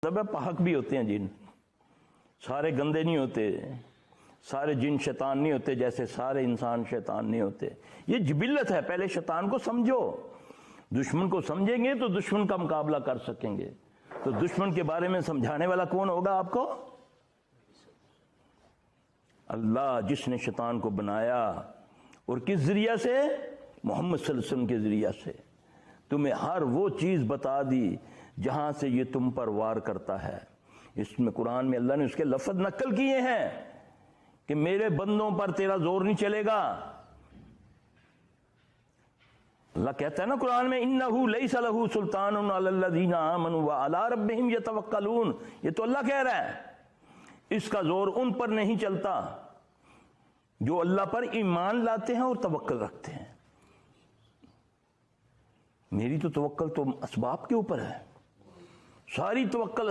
تب پاک بھی ہوتے ہیں جن، سارے گندے نہیں ہوتے، سارے جن شیطان نہیں ہوتے، جیسے سارے انسان شیطان نہیں ہوتے. یہ جبلت ہے. پہلے شیطان کو سمجھو، دشمن کو سمجھیں گے تو دشمن کا مقابلہ کر سکیں گے. تو دشمن کے بارے میں سمجھانے والا کون ہوگا آپ کو؟ اللہ، جس نے شیطان کو بنایا. اور کس ذریعہ سے؟ محمد صلی اللہ علیہ وسلم کے ذریعہ سے. تمہیں ہر وہ چیز بتا دی جہاں سے یہ تم پر وار کرتا ہے. اس میں قرآن میں اللہ نے اس کے لفظ نقل کیے ہیں کہ میرے بندوں پر تیرا زور نہیں چلے گا. اللہ کہتا ہے نا قرآن میں انہو لیس لہ سلطان علی الذین آمنوا وعلی ربہم یتوکلون. یہ تو اللہ کہہ رہا ہے اس کا زور ان پر نہیں چلتا جو اللہ پر ایمان لاتے ہیں اور توکل رکھتے ہیں. میری تو توکل تو اسباب کے اوپر ہے، ساری توکل